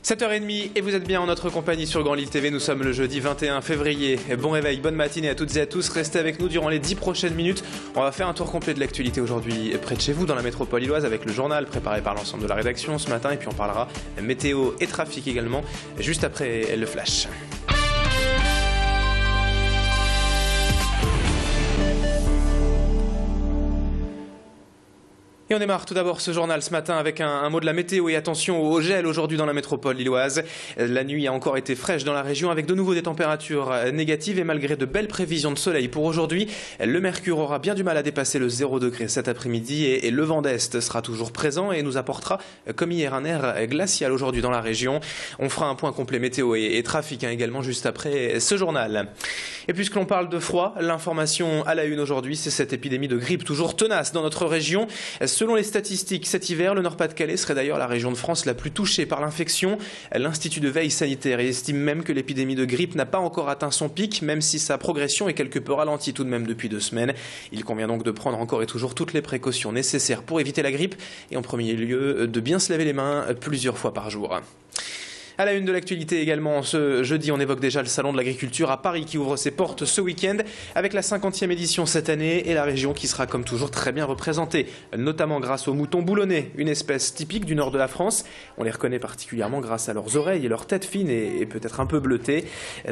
7h30 et vous êtes bien en notre compagnie sur Grand Lille TV. Nous sommes le jeudi 21 février. Bon réveil, bonne matinée à toutes et à tous. Restez avec nous durant les 10 prochaines minutes. On va faire un tour complet de l'actualité aujourd'hui près de chez vous dans la métropole lilloise avec le journal préparé par l'ensemble de la rédaction ce matin. Et puis on parlera météo et trafic également juste après le flash. Et on démarre tout d'abord ce journal ce matin avec un mot de la météo et attention au gel aujourd'hui dans la métropole lilloise. La nuit a encore été fraîche dans la région avec de nouveau des températures négatives et malgré de belles prévisions de soleil pour aujourd'hui, le mercure aura bien du mal à dépasser le 0 degré cet après-midi et le vent d'est sera toujours présent et nous apportera comme hier un air glacial aujourd'hui dans la région. On fera un point complet météo et trafic également juste après ce journal. Et puisque l'on parle de froid, l'information à la une aujourd'hui, c'est cette épidémie de grippe toujours tenace dans notre région. Selon les statistiques, cet hiver, le Nord-Pas-de-Calais serait d'ailleurs la région de France la plus touchée par l'infection. L'Institut de veille sanitaire estime même que l'épidémie de grippe n'a pas encore atteint son pic, même si sa progression est quelque peu ralentie tout de même depuis 2 semaines. Il convient donc de prendre encore et toujours toutes les précautions nécessaires pour éviter la grippe et en premier lieu de bien se laver les mains plusieurs fois par jour. À la une de l'actualité également, ce jeudi, on évoque déjà le Salon de l'Agriculture à Paris qui ouvre ses portes ce week-end avec la 50e édition cette année et la région qui sera comme toujours très bien représentée, notamment grâce aux moutons boulonnais, une espèce typique du nord de la France. On les reconnaît particulièrement grâce à leurs oreilles et leurs têtes fines et peut-être un peu bleutées.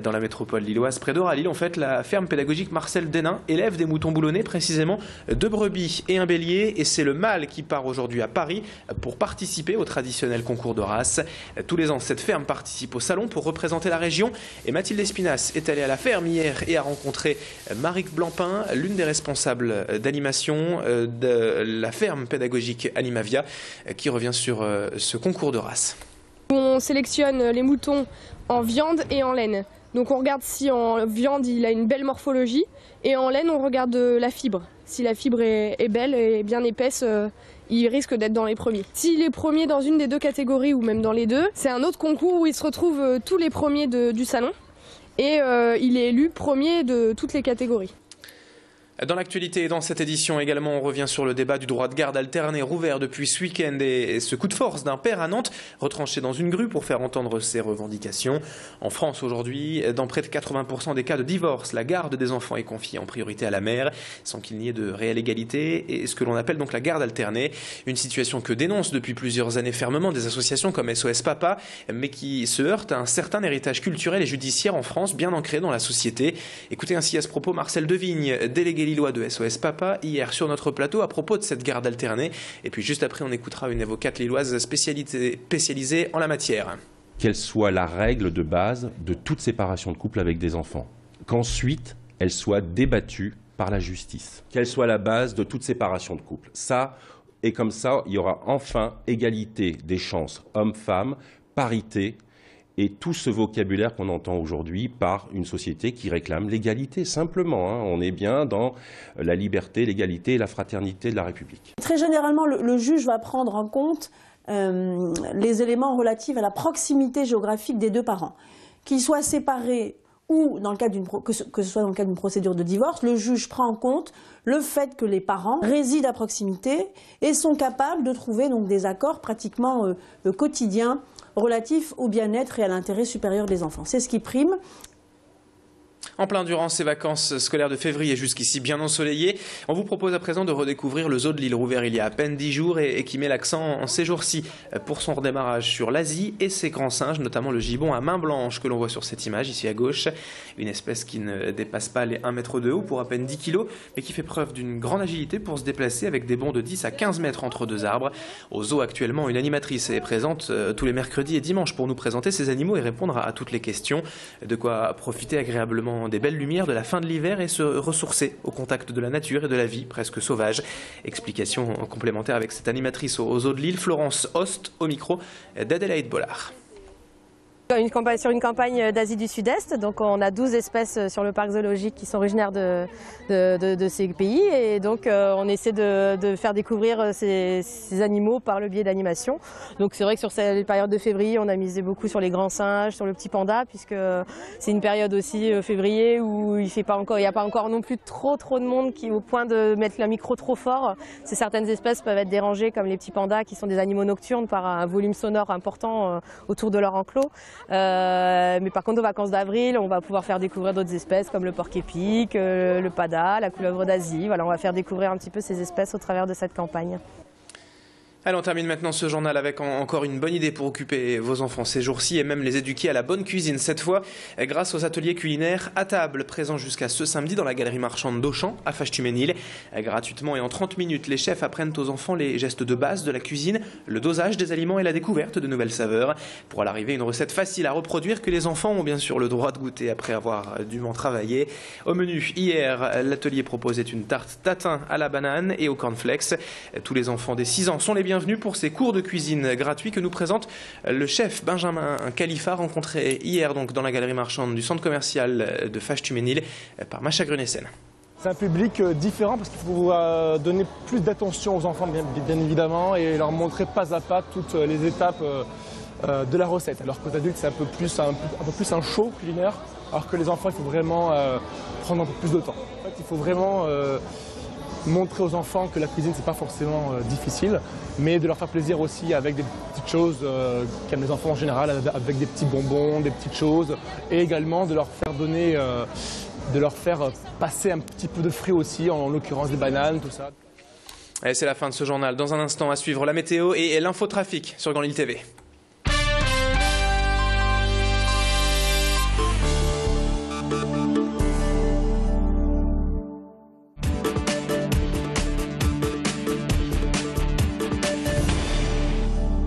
Dans la métropole lilloise, près d'Oralil, en fait, la ferme pédagogique Marcel Denain élève des moutons boulonnais, précisément 2 brebis et un bélier. Et c'est le mâle qui part aujourd'hui à Paris pour participer au traditionnel concours de race. Tous les ans, cette ferme participe au salon pour représenter la région et Mathilde Espinas est allée à la ferme hier et a rencontré Maric Blampin, l'une des responsables d'animation de la ferme pédagogique Animavia qui revient sur ce concours de race. On sélectionne les moutons en viande et en laine. Donc on regarde si en viande il a une belle morphologie et en laine on regarde la fibre. Si la fibre est belle et bien épaisse, il risque d'être dans les premiers. S'il est premier dans une des 2 catégories ou même dans les 2, c'est un autre concours où il se retrouve tous les premiers du salon et il est élu premier de toutes les catégories. Dans l'actualité et dans cette édition également, on revient sur le débat du droit de garde alterné rouvert depuis ce week-end et ce coup de force d'un père à Nantes retranché dans une grue pour faire entendre ses revendications. En France aujourd'hui, dans près de 80% des cas de divorce, la garde des enfants est confiée en priorité à la mère sans qu'il n'y ait de réelle égalité et ce que l'on appelle donc la garde alternée. Une situation que dénoncent depuis plusieurs années fermement des associations comme SOS Papa mais qui se heurte à un certain héritage culturel et judiciaire en France bien ancré dans la société. Écoutez ainsi à ce propos Marcel Devigne, délégué lillois de SOS Papa, hier sur notre plateau à propos de cette garde alternée. Et puis juste après, on écoutera une avocate lilloise spécialisée en la matière. Qu'elle soit la règle de base de toute séparation de couple avec des enfants. Qu'ensuite, elle soit débattue par la justice. Qu'elle soit la base de toute séparation de couple. Ça, et comme ça, il y aura enfin égalité des chances hommes-femmes, parité, et tout ce vocabulaire qu'on entend aujourd'hui par une société qui réclame l'égalité, simplement. On est bien dans la liberté, l'égalité et la fraternité de la République. Très généralement, le juge va prendre en compte les éléments relatifs à la proximité géographique des 2 parents. Qu'ils soient séparés ou dans le cadre que ce soit dans le cadre d'une procédure de divorce, le juge prend en compte le fait que les parents résident à proximité et sont capables de trouver donc des accords pratiquement quotidiens relatifs au bien-être et à l'intérêt supérieur des enfants. C'est ce qui prime. En plein durant ces vacances scolaires de février jusqu'ici bien ensoleillées, on vous propose à présent de redécouvrir le zoo de l'île rouvert il y a à peine 10 jours et qui met l'accent en ces jours-ci pour son redémarrage sur l'Asie et ses grands singes, notamment le gibbon à main blanche que l'on voit sur cette image ici à gauche. Une espèce qui ne dépasse pas les 1 mètre de haut pour à peine 10 kg, mais qui fait preuve d'une grande agilité pour se déplacer avec des bonds de 10 à 15 mètres entre 2 arbres. Au zoo actuellement, une animatrice est présente tous les mercredis et dimanches pour nous présenter ces animaux et répondre à toutes les questions. De quoi profiter agréablement des belles lumières de la fin de l'hiver et se ressourcer au contact de la nature et de la vie presque sauvage. Explication complémentaire avec cette animatrice au zoo de Lille, Florence Host, au micro d'Adélaïde Bollard. Sur une campagne d'Asie du Sud-Est, donc on a 12 espèces sur le parc zoologique qui sont originaires de ces pays, et donc on essaie de faire découvrir ces animaux par le biais d'animation. Donc c'est vrai que sur cette période de février, on a misé beaucoup sur les grands singes, sur le petit panda, puisque c'est une période aussi février où il n'y a pas encore non plus trop de monde qui au point de mettre le micro trop fort. Certaines espèces peuvent être dérangées, comme les petits pandas qui sont des animaux nocturnes par un volume sonore important autour de leur enclos. Mais par contre, aux vacances d'avril, on va pouvoir faire découvrir d'autres espèces comme le porc-épic, le pada, la couleuvre d'Asie. Voilà, on va faire découvrir un petit peu ces espèces au travers de cette campagne. Allez, on termine maintenant ce journal avec encore une bonne idée pour occuper vos enfants ces jours-ci et même les éduquer à la bonne cuisine. Cette fois, grâce aux ateliers culinaires à table, présents jusqu'à ce samedi dans la galerie marchande d'Auchan à Fâche-Tuménil. Gratuitement et en 30 minutes, les chefs apprennent aux enfants les gestes de base de la cuisine, le dosage des aliments et la découverte de nouvelles saveurs. Pour à l'arrivée, une recette facile à reproduire que les enfants ont bien sûr le droit de goûter après avoir dûment travaillé. Au menu, hier, l'atelier proposait une tarte tatin à la banane et au cornflakes. Tous les enfants des 6 ans sont les bienvenus pour ces cours de cuisine gratuits que nous présente le chef Benjamin Khalifa, rencontré hier donc dans la galerie marchande du centre commercial de Fâche-Tuménil par Macha Grunessen. C'est un public différent parce qu'il faut donner plus d'attention aux enfants bien évidemment et leur montrer pas à pas toutes les étapes de la recette. Alors qu'aux adultes c'est un peu plus un show culinaire, alors que les enfants il faut vraiment prendre un peu plus de temps. En fait, il faut vraiment montrer aux enfants que la cuisine c'est pas forcément difficile, mais de leur faire plaisir aussi avec des petites choses qu'aiment les enfants en général, avec des petits bonbons, des petites choses, et également de leur faire donner, de leur faire passer un petit peu de fruits aussi, en l'occurrence des bananes, tout ça. Et c'est la fin de ce journal. Dans un instant à suivre la météo et l'infotrafic sur Grand Lille TV.